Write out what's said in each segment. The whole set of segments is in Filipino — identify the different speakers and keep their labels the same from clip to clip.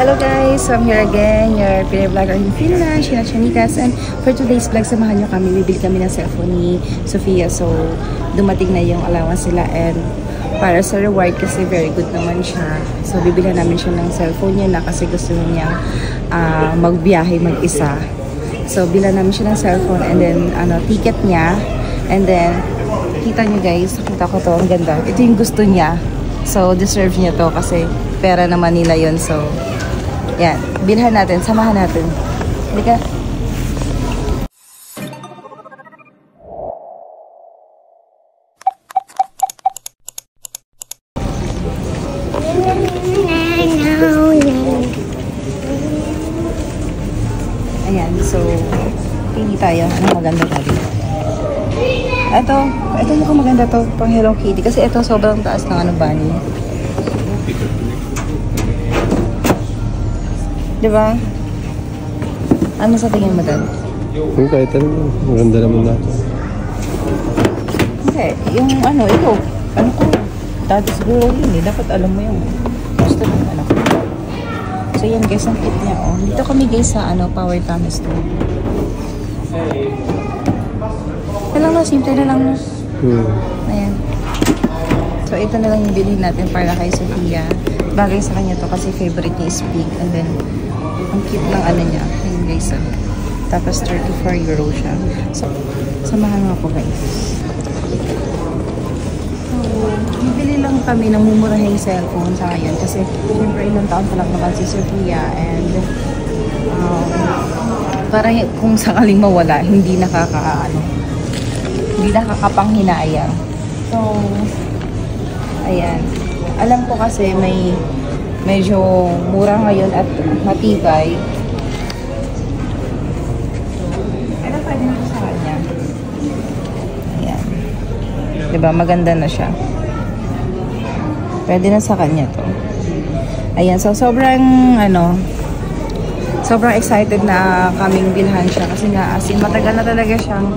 Speaker 1: Hello guys! So I'm here again, your Pinay vlogger in Finland, Sheena Chanikas. And for today's vlog, samahan nyo kami. Bibili kami ng cellphone ni Sofia. So dumating na yung allowance nila and para sa reward kasi very good naman siya. So bibili namin siya ng cellphone niya na kasi gusto niya magbiyahe mag-isa. So bila namin siya ng cellphone and then ticket niya. And then kita nyo guys, nakita ko to, ang ganda. Ito yung gusto niya. So deserve niya to kasi pera naman nila yun. So yan, bilhan natin, samahan natin. Halika. Ayan, so pili tayo. Ano maganda tayo? Ito mukhang maganda to, pang Hello Kitty. Kasi ito sobrang taas ng bunny. Diba? Ano sa tingin mo doon?
Speaker 2: Kahit ano, maganda naman natin.
Speaker 1: Okay, yung ito. Ko? Dati siguro yun eh. Dapat alam mo yung gusto ng ko. So yan guys, ang kit niya. Oh. Dito kami guys sa Power Thomas to. Lang na, simple na lang. Ayan. So ito na lang yung bilhin natin para kay Sofia. Bagay sa kanya to kasi favorite niya is pink. And then, ang cute ng niya. Ayun guys. Tapos 34 euro siya. So, samahan mo ako guys. So, bibili lang kami ng mumurahing cellphone sa ngayon. Kasi, syempre ilang taon pa lang naman si Sofia. And, para kung sakaling mawala, hindi nakakapanghinayang. So, ayan. Alam ko kasi may medyo mura ngayon at matibay. Ano pwede na sa kanya? Ayan. Diba? Maganda na siya. Pwede na sa kanya to. Ayan. So, sobrang excited na kaming bilhan siya. Kasi nga, as in, matagal na talaga siyang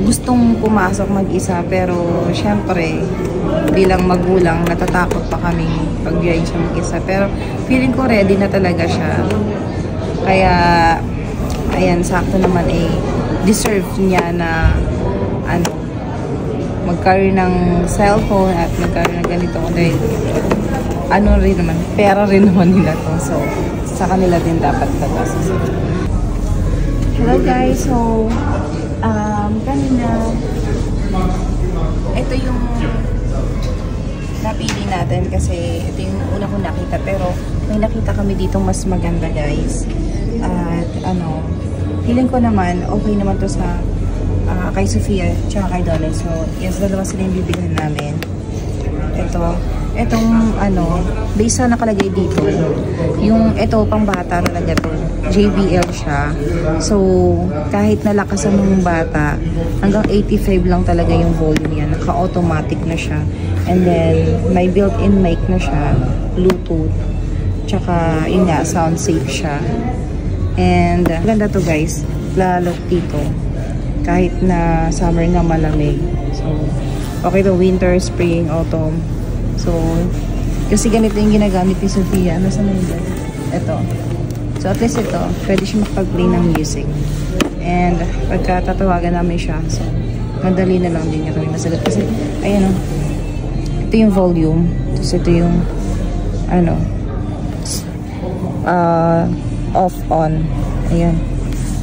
Speaker 1: gustong pumasok mag-isa. Pero, syempre, bilang magulang, natatakot pa kaming pag-biyahin siya mag-isa. Pero feeling ko ready na talaga siya. Kaya, ayan, sakto naman deserve niya na magkaroon ng cellphone at magkaroon ng ganito. Dahil, rin naman, pera rin naman nila to. So, sa kanila din dapat tatas. Hello guys, so, kanina, ito yung napili natin kasi ito yung una kong nakita pero may nakita kami dito mas maganda guys at feeling ko naman okay naman to sa kay Sofia tsaka kay Donald. So yes, dalawa sila yung bibilhan namin. Itong base na nakalagay dito yung ito pang bata talaga to, JBL siya. So kahit nalakasan ng bata hanggang 85 lang talaga yung volume niya, naka-automatic na siya. And then may built-in mic na siya, Bluetooth, tsaka yun nga, sound safe siya. And ganda to guys, lalo dito kahit na summer nga malamig. So okay to, winter, spring, autumn. So kasi ganito yung ginagamit ni Sofia. Nasaan na yun? Ito. So at least ito, pwede siya makapag-play ng music. And pagka tatawagan namin siya, so madali na lang din niya kami masagot. Kasi ayan ito yung volume. Tapos ito yung off, on. Ayan.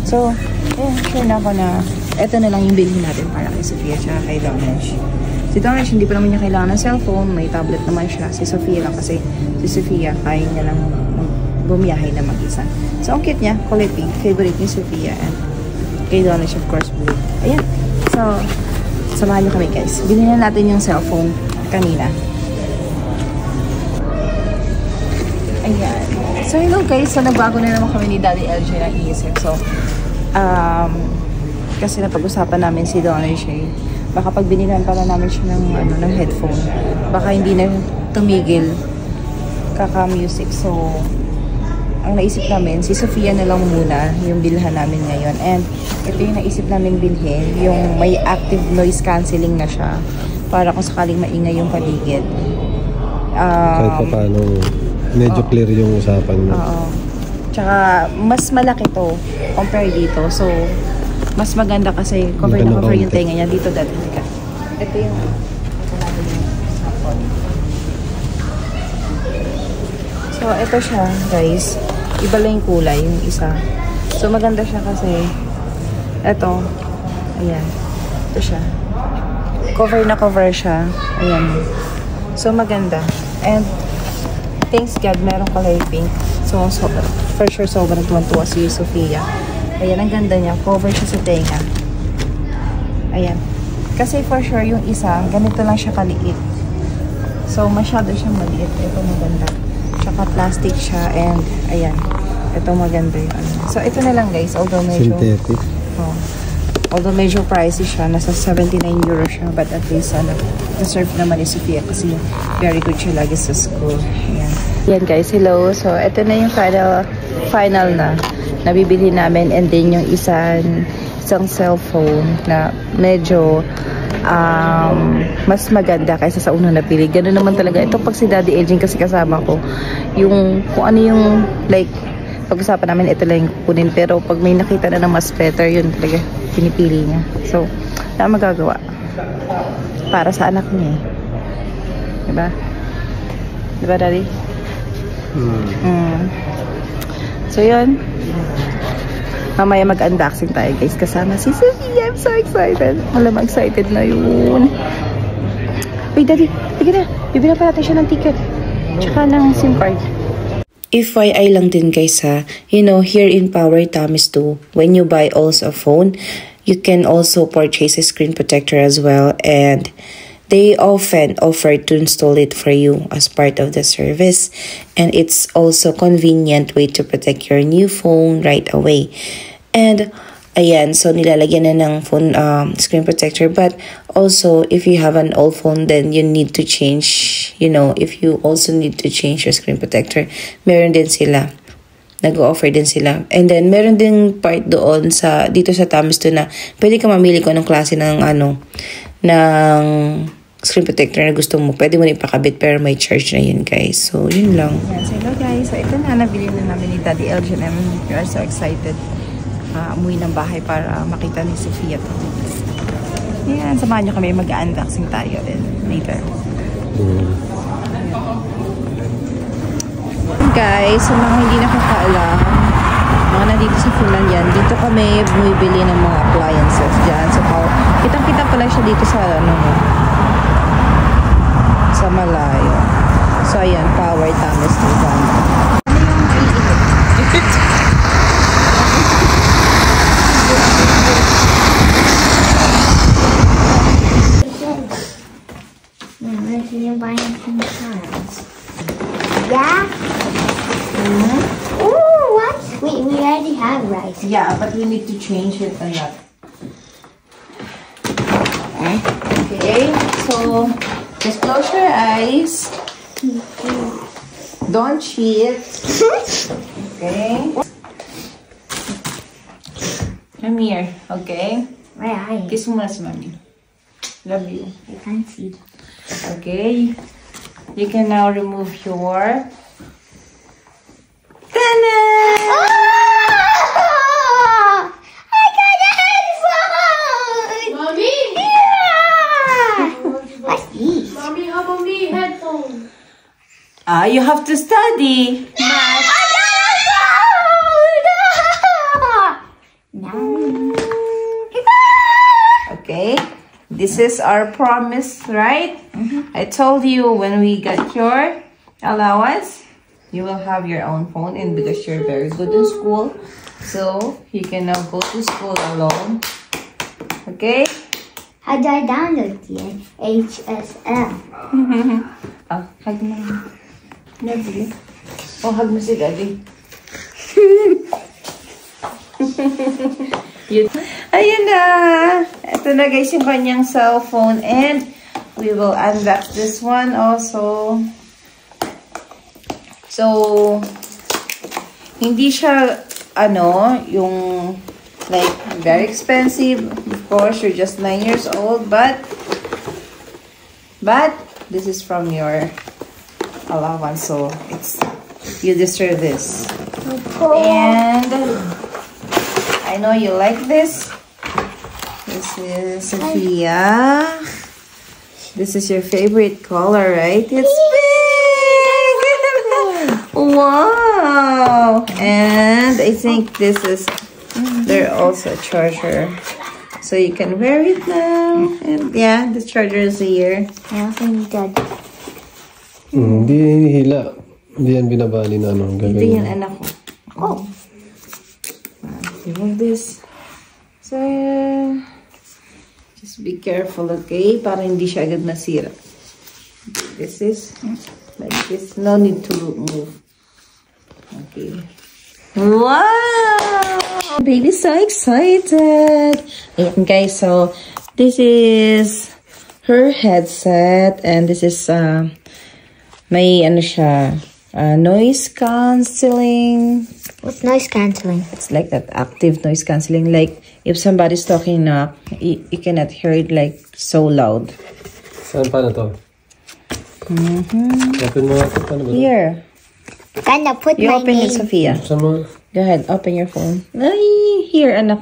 Speaker 1: So, ayan, sure na ako na ito na lang yung bilhin natin para kay Sofia tsaka kay Donesh. Si Donesh, hindi pa naman niya kailangan ng cellphone. May tablet naman siya. Si Sofia lang kasi si Sofia, kaya niya lang bumiyahe na mag-isa. So, ang cute niya. Kulay pink. Favorite ni Sofia. And kay Donesh, of course, blue. Ayan. So, samahan niyo kami, guys. Bilhin na natin yung cellphone kanina. Ayan. So, hello, guys. So, nagbago na naman kami ni Daddy LJ ng iisip. So, kasi napag-usapan namin si Donesh baka pag binilan pala namin siya ng headphone, baka hindi na tumigil kaka-music. So, ang naisip namin, si Sofia na lang muna yung bilhan namin ngayon. And ito yung naisip namin bilhin, yung may active noise cancelling na siya para kung sakaling maingay yung paligid.
Speaker 2: Kahit pa paano Medyo clear yung usapan mo.
Speaker 1: Oo. Tsaka, mas malaki to compare dito. So, mas maganda kasi cover na cover yung tenga niya. Dito dati. Ito yung so, ito siya, guys. Iba lang yung kulay, yung isa. So, maganda siya kasi ito. Ayan. Ito siya. Cover na cover siya. Ayan. So, maganda. And, thanks God, meron kulay pink. So, for sure, sobrang tuwan-tuwa si Sofia. Ayan, ang ganda niya. Cover siya sa tenga. Ayan. Kasi for sure, yung isa, ganito lang siya kaliit. So, masyado siyang maliit. Ito maganda. Tsaka plastic siya. And, ayan. Ito maganda yun. So, ito na lang guys. Although medyo...
Speaker 2: Synthetic.
Speaker 1: Oh, although medyo pricey siya. Nasa 79 euro siya. But at least, deserve naman ni Sofia kasi very good siya lagi sa school. Ayan. Yan guys, hello. So, ito na yung final na nabibili namin. And then yung isang cellphone na medyo mas maganda kaysa sa unang napili. Ganun naman talaga. Ito pag si Daddy Elgin kasi kasama ko, yung kung ano yung like, pag-usapan namin ito lang yung kunin. Pero pag may nakita na mas better, yun talaga pinipili niya. So, wala magagawa. Para sa anak niya eh. Diba? Diba, Daddy? So, yun. Mamaya mag-unboxing tayo, guys. Kasama si Sofia. I'm so excited. Alam, excited na yun. Wait, Daddy. Tignan na. Bibili pa natin siya ng ticket. Tsaka ng SIM card. FYI lang din, guys, ha. You know, here in Power Tamis 2, when you buy also a phone, you can also purchase a screen protector as well. And they often offer to install it for you as part of the service. And it's also convenient way to protect your new phone right away. And ayan, so nilalagyan na ng phone screen protector. But also, if you have an old phone, then you need to change, you know, if you also need to change your screen protector, meron din sila. Nag-offer din sila. And then, meron din part doon sa, dito sa Tamis 2 na pwede ka mamili kung anong klase ng ng screen protector na gusto mo. Pwede mo rin ipakabit pero may charge na yun, guys. So, yun lang. Yes, hello guys. So, ito na nabili na namin ni Daddy Elgin. We are so excited. Umuwi ng bahay para makita ni Sofia to. Yan, samahan nyo kami. Mag-unboxing tayo din later. Guys, sa mga hindi nakakaalam, mga nandito sa Finlandia, dito kami bumibili ng mga appliances dyan. So, kitang-kita pala siya dito sa sa malayo. So, ayan, Power Tamis 2.
Speaker 3: Can you buy some cards? Yeah? Ooh, what? We already have rice.
Speaker 1: Yeah, but we need to change it a lot. Okay, so just close your eyes. Don't cheat. Okay. Come here, okay?
Speaker 3: Where are you?
Speaker 1: Kiss mo na si Mami. Love you.
Speaker 3: I can't see.
Speaker 1: Okay. You can now remove your... Ta-da!
Speaker 3: Oh! I got a headphone!
Speaker 4: Mommy!
Speaker 3: Yeah! What's these?
Speaker 4: Mommy, how about me? Headphones.
Speaker 1: You have to study.
Speaker 3: I got a phone!
Speaker 1: Okay. This is our promise, right? I told you when we get your allowance, you will have your own phone, and because you're very good in school, so you can now go to school alone. Okay?
Speaker 3: How do I download the HSL?
Speaker 1: Oh, hug mo. Love you. Oh, hug mo si Daddy. Ayun na! Ito na guys yung kanyang cellphone, and we will unbox this one also. So, hindi siya, yung like very expensive. Of course, you're just 9 years old, but this is from your allowance, so it's You deserve this. And I know you like this. This is Sophia. This is your favorite color, right? It's big! Wow! And I think this is, they're also a charger. So you can wear it now. And yeah, the charger is here.
Speaker 3: I think that.
Speaker 2: Hindi hila. Hindi yan binabali na ano.
Speaker 1: Ito yung anak ko. Oh! Remove this. So, just be careful, okay? Para hindi siya agad nasira. This is like this. No need to move. Okay. Wow! Baby's so excited. Ayan guys, so this is her headset and this is may ano siya, noise cancelling.
Speaker 3: What's noise cancelling?
Speaker 1: It's like that active noise cancelling. Like if somebody's talking now, you cannot hear it like so loud.
Speaker 2: Saan pa na to? Open mo ito. Paano ba ito?
Speaker 1: Here.
Speaker 3: Gonna put
Speaker 1: You
Speaker 3: my
Speaker 1: open
Speaker 3: name.
Speaker 1: it, Sophia.
Speaker 2: Saan mo?
Speaker 1: Go ahead, open your phone. Ay, here, anak.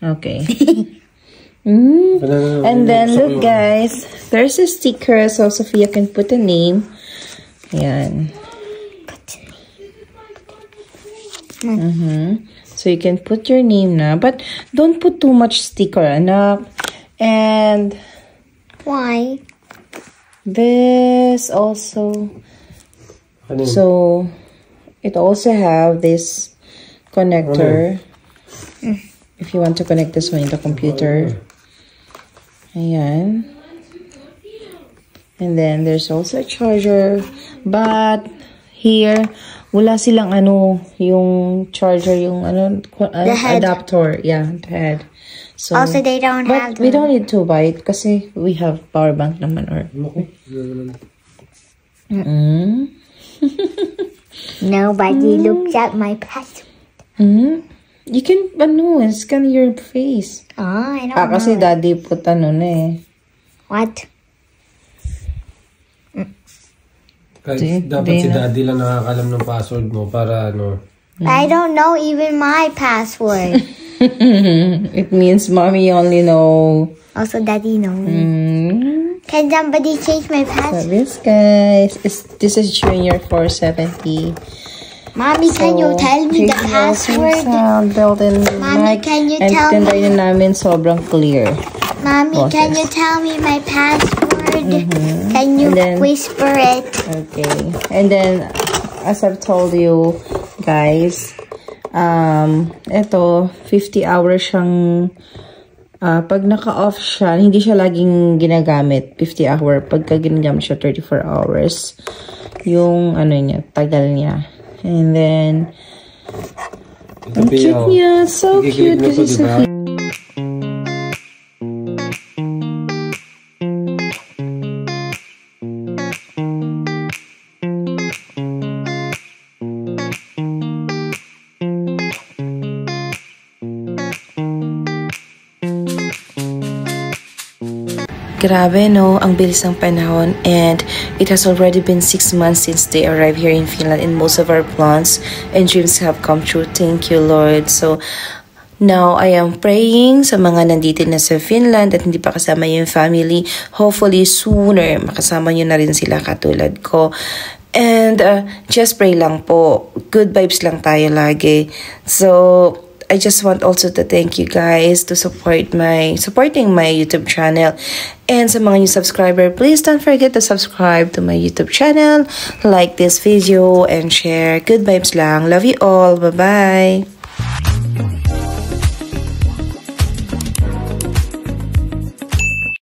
Speaker 1: Okay. And then, look guys, there's a sticker so Sophia can put a name. Ayan. So you can put your name now, but don't put too much sticker, anak. And
Speaker 3: Why?
Speaker 1: this also,
Speaker 2: Ano yun?
Speaker 1: so it also have this connector. If you want to connect this one in the computer. Ayan. And then there's also a charger. But here, wala silang ano, yung charger, yung ano,
Speaker 3: head.
Speaker 1: adapter. Yeah, the head. So,
Speaker 3: Also, they don't have
Speaker 1: but we don't need to buy it kasi we have power bank naman or.
Speaker 3: Nobody looked at my password.
Speaker 1: You can, ano, scan your face.
Speaker 3: Oh, I don't know.
Speaker 1: Kasi daddy put ano na eh.
Speaker 3: What?
Speaker 2: Kahit dapat si daddy lang nakakalam ng password mo para ano.
Speaker 3: I don't know even my password.
Speaker 1: It means mommy only know.
Speaker 3: Also, daddy knows. Can somebody change my
Speaker 1: So
Speaker 3: password?
Speaker 1: this guys, this is Junior 470.
Speaker 3: Mommy, can you tell me the password?
Speaker 1: Sound, built-in
Speaker 3: Mommy,
Speaker 1: mic,
Speaker 3: can you
Speaker 1: and
Speaker 3: tell me?
Speaker 1: tinry na namin sobrang clear.
Speaker 3: Mommy, can you tell me my password? Can you
Speaker 1: And then-
Speaker 3: whisper it?
Speaker 1: Okay. And then, as I've told you guys, ito, 50 hours siyang, pag naka-off siya, hindi siya laging ginagamit, 50 hour. Pagka ginagamit siya, 34 hours. Yung, ano niya, tagal niya. And then, ang cute niya. So cute kasi Sophia. Grabe no, ang bilis ng panahon, and it has already been 6 months since they arrived here in Finland, and most of our plans and dreams have come true. Thank you, Lord. So now I am praying sa mga nandito na sa Finland at hindi pa kasama yung family. Hopefully sooner makasama nyo na rin sila katulad ko. And just pray lang po. Good vibes lang tayo lagi. So I just want also to thank you guys to supporting my YouTube channel. And sa mga new subscriber, please don't forget to subscribe to my YouTube channel, like this video, and share. Good vibes lang. Love you all. Bye-bye.